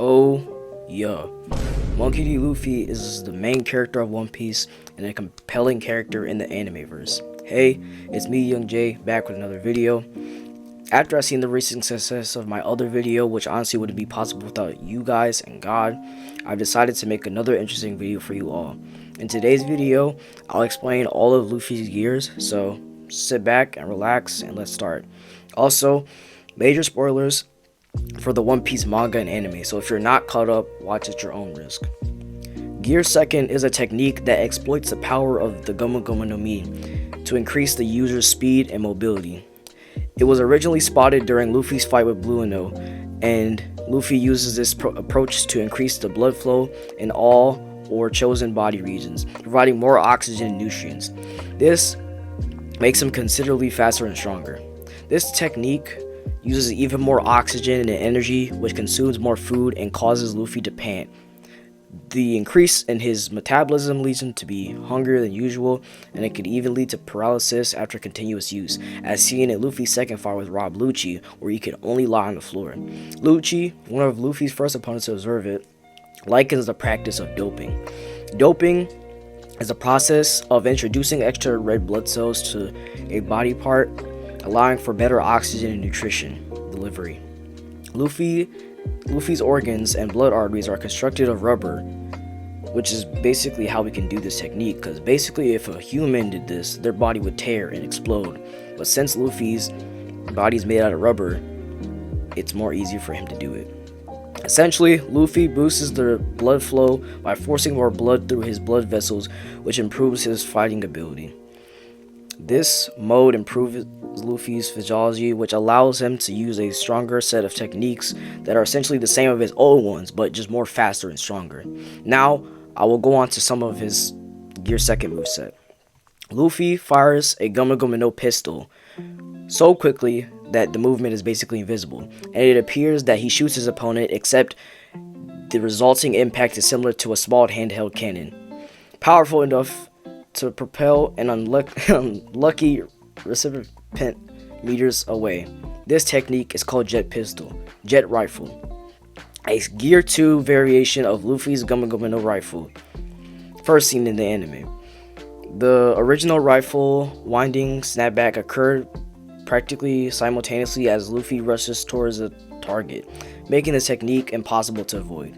Oh, yeah. Monkey D. Luffy is the main character of One Piece and a compelling character in the animeverse. Hey, it's me, Young Jay, back with another video. After I seen the recent success of my other video, which honestly wouldn't be possible without you guys and God, I've decided to make another interesting video for you all. In today's video, I'll explain all of Luffy's gears, so sit back and relax and let's start. Also, major spoilers for the One Piece manga and anime, so if you're not caught up, watch at your own risk. Gear Second is a technique that exploits the power of the Gomu Gomu no Mi to increase the user's speed and mobility. It was originally spotted during Luffy's fight with Blue Eno, and Luffy uses this approach to increase the blood flow in all or chosen body regions, providing more oxygen and nutrients. This makes him considerably faster and stronger. This technique uses even more oxygen and energy, which consumes more food and causes Luffy to pant. The increase in his metabolism leads him to be hungrier than usual, and it could even lead to paralysis after continuous use, as seen in Luffy's second fight with Rob Lucci, where he could only lie on the floor. Lucci, one of Luffy's first opponents to observe it, likens the practice of doping. Doping is a process of introducing extra red blood cells to a body part, allowing for better oxygen and nutrition delivery. Luffy's organs and blood arteries are constructed of rubber, which is basically how we can do this technique, because basically if a human did this, their body would tear and explode. But since Luffy's body is made out of rubber, it's more easier for him to do it. Essentially, Luffy boosts the blood flow by forcing more blood through his blood vessels, which improves his fighting ability. This mode improves Luffy's physiology, which allows him to use a stronger set of techniques that are essentially the same of his old ones, but just more faster and stronger. Now, I will go on to some of his Gear Second moveset. Luffy fires a Gomu Gomu no pistol so quickly that the movement is basically invisible, and it appears that he shoots his opponent, except the resulting impact is similar to a small handheld cannon. Powerful enough to propel an unlucky recipient meters away. This technique is called jet pistol, jet rifle, a Gear 2 variation of Luffy's Gomu Gomu no rifle, first seen in the anime. The original rifle winding snapback occurred practically simultaneously as Luffy rushes towards the target, making the technique impossible to avoid.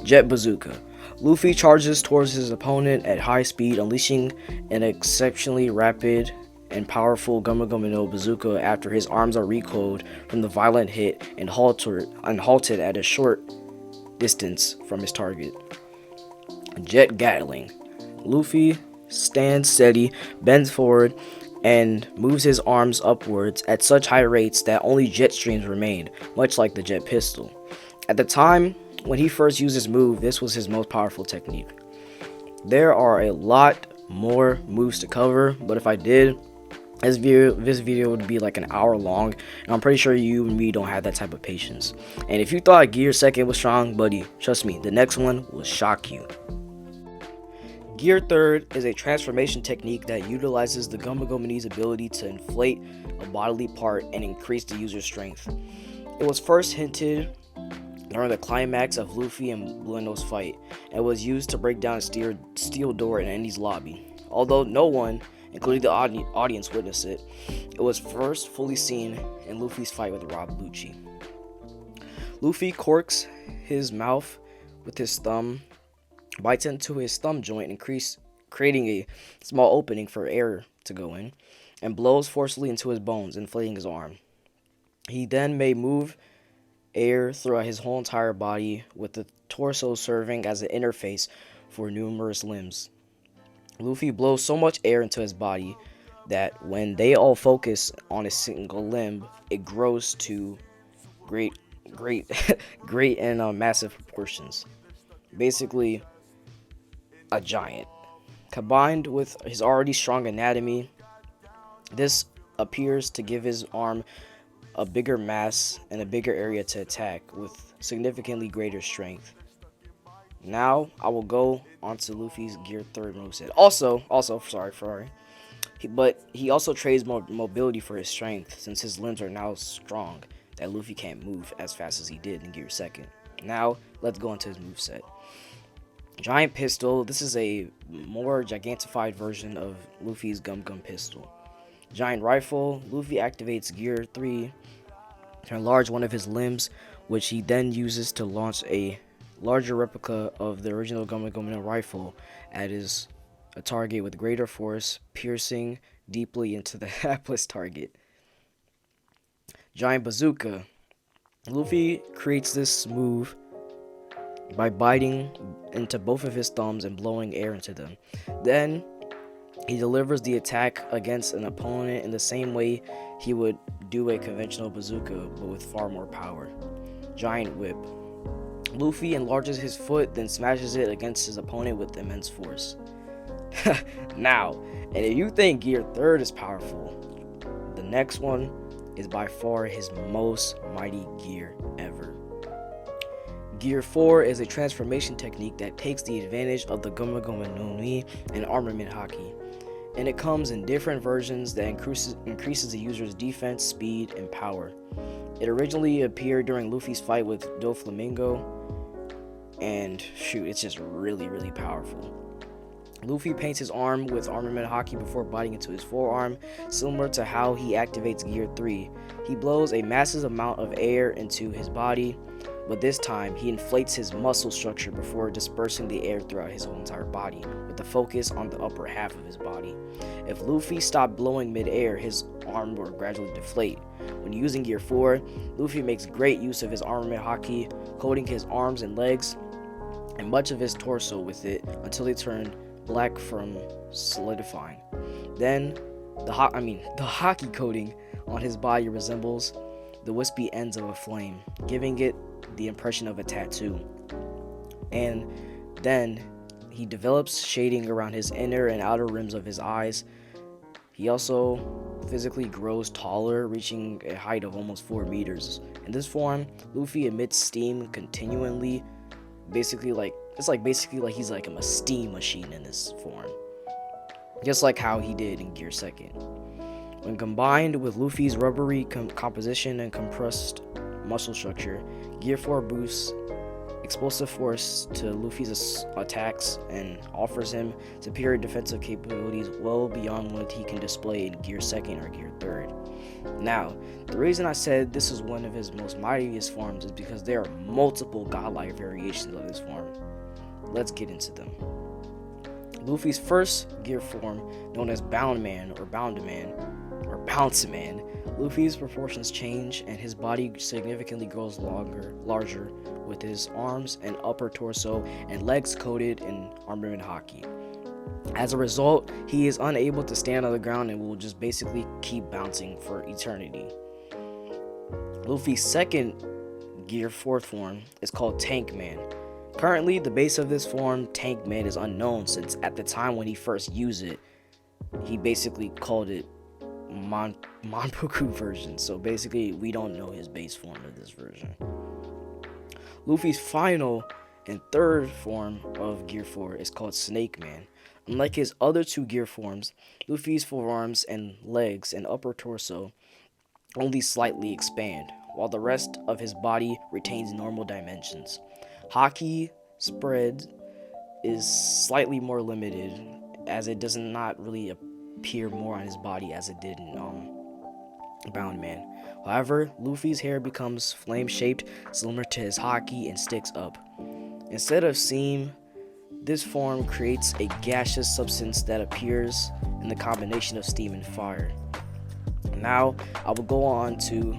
Jet bazooka. Luffy charges towards his opponent at high speed, unleashing an exceptionally rapid and powerful Gomu Gomu no bazooka after his arms are recoiled from the violent hit and halted at a short distance from his target. Jet Gatling. Luffy stands steady, bends forward, and moves his arms upwards at such high rates that only jet streams remained, much like the jet pistol. At the time when he first used this move, this was his most powerful technique. There are a lot more moves to cover, but if I did, this video would be like an hour long, and I'm pretty sure you and me don't have that type of patience. And if you thought Gear Second was strong, buddy, trust me, the next one will shock you. Gear Third is a transformation technique that utilizes the Gomu Gomu Ni's ability to inflate a bodily part and increase the user's strength. It was first hinted during the climax of Luffy and Blue Eno's fight, and was used to break down a steel door in Endy's lobby. Although no one, including the audience, witnessed it, it was first fully seen in Luffy's fight with Rob Lucci. Luffy corks his mouth with his thumb, bites into his thumb joint, and creating a small opening for air to go in, and blows forcefully into his bones, inflating his arm. He then may move air throughout his whole entire body, with the torso serving as an interface for numerous limbs. Luffy blows so much air into his body that when they all focus on a single limb, it grows to great and massive proportions. Basically, a giant. Combined with his already strong anatomy, this appears to give his arm a bigger mass and a bigger area to attack, with significantly greater strength. Now I will go on to Luffy's Gear Third moveset. Also, sorry. He also trades mobility for his strength, since his limbs are now strong that Luffy can't move as fast as he did in Gear Second. Now, let's go into his moveset. Giant Pistol. This is a more gigantified version of Luffy's Gum Gum Pistol. Giant Rifle. Luffy activates Gear 3 to enlarge one of his limbs, which he then uses to launch a larger replica of the original Gum Gum rifle at a target with greater force, piercing deeply into the hapless target. Giant Bazooka. Luffy creates this move by biting into both of his thumbs and blowing air into them. Then he delivers the attack against an opponent in the same way he would do a conventional bazooka, but with far more power. Giant Whip. Luffy enlarges his foot, then smashes it against his opponent with immense force. Now, and if you think Gear 3 is powerful, the next one is by far his most mighty gear ever. Gear 4 is a transformation technique that takes the advantage of the Goma Goma no Mi and armament haki, and it comes in different versions that increases the user's defense, speed, and power. It originally appeared during Luffy's fight with Doflamingo, and shoot, it's just really, really powerful. Luffy paints his arm with armament haki before biting into his forearm, similar to how he activates Gear 3. He blows a massive amount of air into his body, but this time he inflates his muscle structure before dispersing the air throughout his whole entire body, with the focus on the upper half of his body. If Luffy stopped blowing mid-air, his arm would gradually deflate. When using Gear 4, Luffy makes great use of his armament haki, coating his arms and legs and much of his torso with it until they turn black from solidifying. Then the haki coating on his body resembles the wispy ends of a flame, giving it the impression of a tattoo. And then he develops shading around his inner and outer rims of his eyes. He also physically grows taller, reaching a height of almost 4 meters. In this form, Luffy emits steam continually, basically like he's like a steam machine in this form, just like how he did in Gear 2. When combined with Luffy's rubbery composition and compressed muscle structure, Gear 4 boosts explosive force to Luffy's attacks and offers him superior defensive capabilities well beyond what he can display in Gear 2 or Gear 3. Now, the reason I said this is one of his most mightiest forms is because there are multiple godlike variations of this form. Let's get into them. Luffy's first gear form, known as Bound Man or Bounce Man, Luffy's proportions change and his body significantly grows larger, with his arms and upper torso and legs coated in armament haki. As a result, he is unable to stand on the ground and will just basically keep bouncing for eternity. Luffy's second Gear 4 form is called Tank Man. Currently, the base of this form, Tank Man, is unknown since at the time when he first used it, he basically called it Manpoku version, so basically we don't know his base form of this version. Luffy's final and third form of Gear 4 is called Snake Man. Unlike his other 2 gear forms, Luffy's forearms and legs and upper torso only slightly expand, while the rest of his body retains normal dimensions. Haki spread is slightly more limited, as it does not really appear more on his body as it did in Bound Man. However, Luffy's hair becomes flame-shaped, similar to his haki, and sticks up. Instead of steam, this form creates a gaseous substance that appears in the combination of steam and fire. Now, I will go on to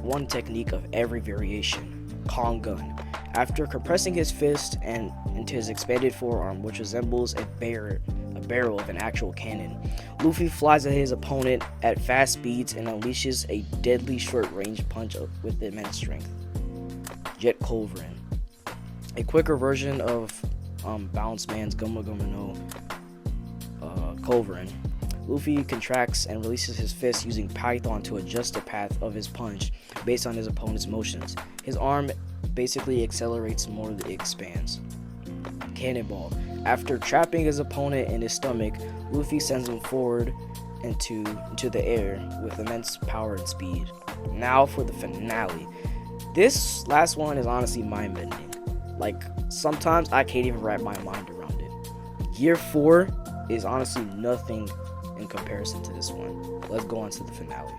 one technique of every variation, Kong Gun. After compressing his fist and into his expanded forearm, which resembles a barrel of an actual cannon, Luffy flies at his opponent at fast speeds and unleashes a deadly short-range punch with immense strength. Jet Culverin. A quicker version of Bounce Man's Goma Goma no Culverin. Luffy contracts and releases his fist using Python to adjust the path of his punch based on his opponent's motions. His arm basically accelerates more than it expands. Cannonball. After trapping his opponent in his stomach, Luffy sends him forward into the air with immense power and speed. Now for the finale. This last one is honestly mind-bending. Like, sometimes I can't even wrap my mind around it. Gear 4 is honestly nothing in comparison to this one. Let's go on to the finale.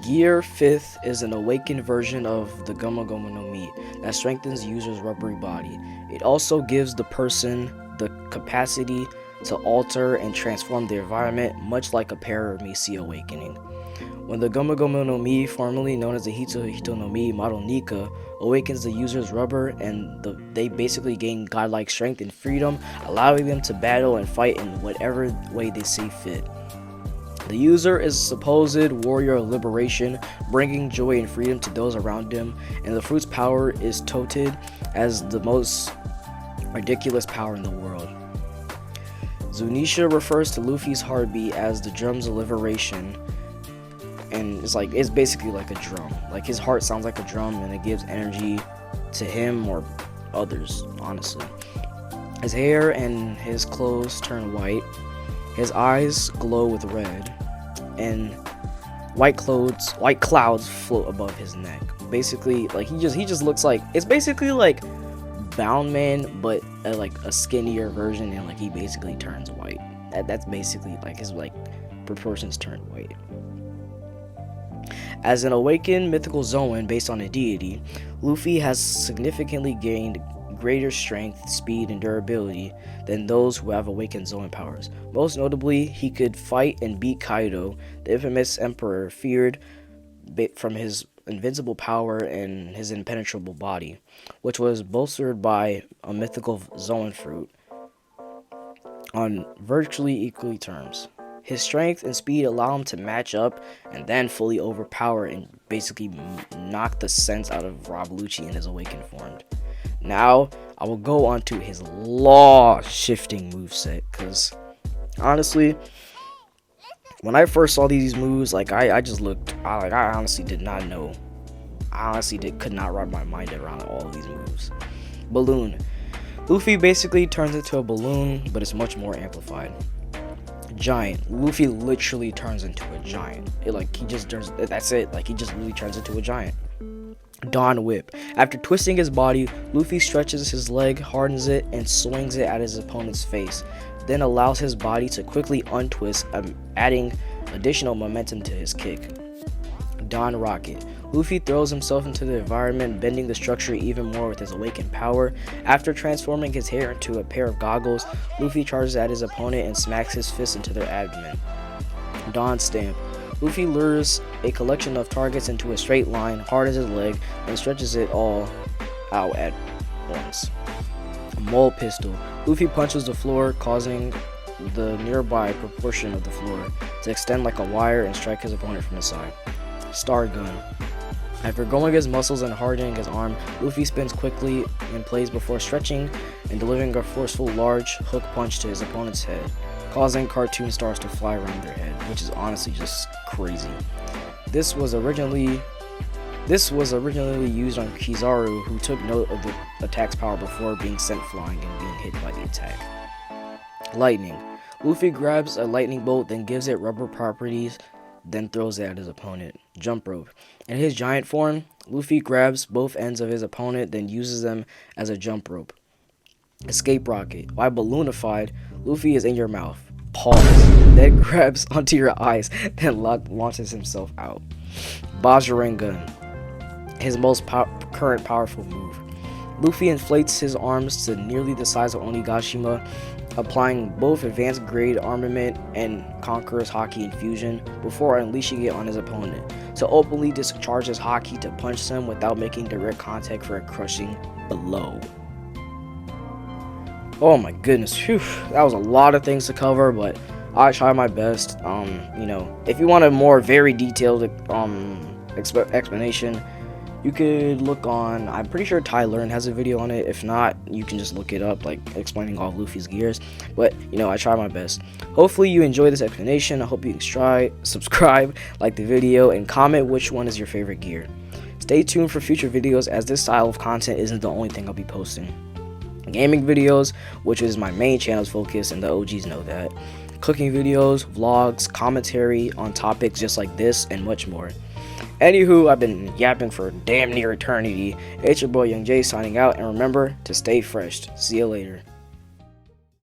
Gear 5th is an awakened version of the Gomu Gomu no Mi that strengthens user's rubbery body. It also gives the person the capacity to alter and transform the environment, much like a Paramecia awakening. When the Gomu Gomu no Mi, formerly known as the Hito Hito no Mi model Nika, awakens the user's rubber, and they basically gain godlike strength and freedom, allowing them to battle and fight in whatever way they see fit. The user is a supposed warrior of liberation, bringing joy and freedom to those around him, and the fruit's power is touted as the most ridiculous power in the world. Shuiesha refers to Luffy's heartbeat as the drums of liberation, and it's basically like a drum. Like, his heart sounds like a drum, and it gives energy to him or others, honestly. His hair and his clothes turn white. His eyes glow with red, and white clouds float above his neck. Basically, like, he just looks like, it's basically like Bound Man, but like a skinnier version, and like he basically turns white. That's basically like his proportions turn white. As an awakened mythical Zoan based on a deity, Luffy has significantly gained greater strength, speed, and durability than those who have awakened Zoan powers. Most notably, he could fight and beat Kaido, the infamous emperor feared from his invincible power and his impenetrable body, which was bolstered by a mythical Zoan fruit on virtually equal terms. His strength and speed allow him to match up and then fully overpower and basically knock the sense out of Rob Lucci in his awakened form. Now, I will go on to his law-shifting moveset, because honestly, when I first saw these moves, like, I honestly did not know. I honestly could not wrap my mind around all of these moves. Balloon. Luffy basically turns into a balloon, but it's much more amplified. Giant. Luffy literally turns into a giant. That's it. Like, he just really turns into a giant. Dawn Whip. After twisting his body, Luffy stretches his leg, hardens it, and swings it at his opponent's face, then allows his body to quickly untwist, adding additional momentum to his kick. Dawn Rocket. Luffy throws himself into the environment, bending the structure even more with his awakened power. After transforming his hair into a pair of goggles, Luffy charges at his opponent and smacks his fist into their abdomen. Dawn Stamp. Luffy lures a collection of targets into a straight line, hardens his leg, and stretches it all out at once. Mole Pistol. Luffy punches the floor, causing the nearby proportion of the floor to extend like a wire and strike his opponent from the side. Star Gun. After growing his muscles and hardening his arm, Luffy spins quickly in place before stretching and delivering a forceful large hook punch to his opponent's head, causing cartoon stars to fly around their head, which is honestly just crazy. This was originally used on Kizaru, who took note of the attack's power before being sent flying and being hit by the attack. Lightning. Luffy grabs a lightning bolt, then gives it rubber properties, then throws it at his opponent. Jump Rope. In his giant form, Luffy grabs both ends of his opponent, then uses them as a jump rope. Escape Rocket. While balloonified, Luffy is in your mouth. Pause. Then grabs onto your eyes, then launches himself out. Bajirang. His most current powerful move. Luffy inflates his arms to nearly the size of Onigashima, applying both advanced grade armament and Conqueror's Haki infusion before unleashing it on his opponent, to openly discharge his Haki to punch them without making direct contact for a crushing blow. Oh my goodness, phew, that was a lot of things to cover, but I tried my best. If you want a more very detailed explanation, you could look on, I'm pretty sure Ty Learn has a video on it. If not, you can just look it up, like explaining all of Luffy's gears. But I tried my best. Hopefully you enjoy this explanation. I hope you can subscribe, like the video, and comment which one is your favorite gear. Stay tuned for future videos, as this style of content isn't the only thing I'll be posting. Gaming videos, which is my main channel's focus, and the OGs know that. Cooking videos, vlogs, commentary on topics just like this, and much more. Anywho, I've been yapping for damn near eternity. It's your boy Young Jay signing out, and remember to stay fresh. See you later.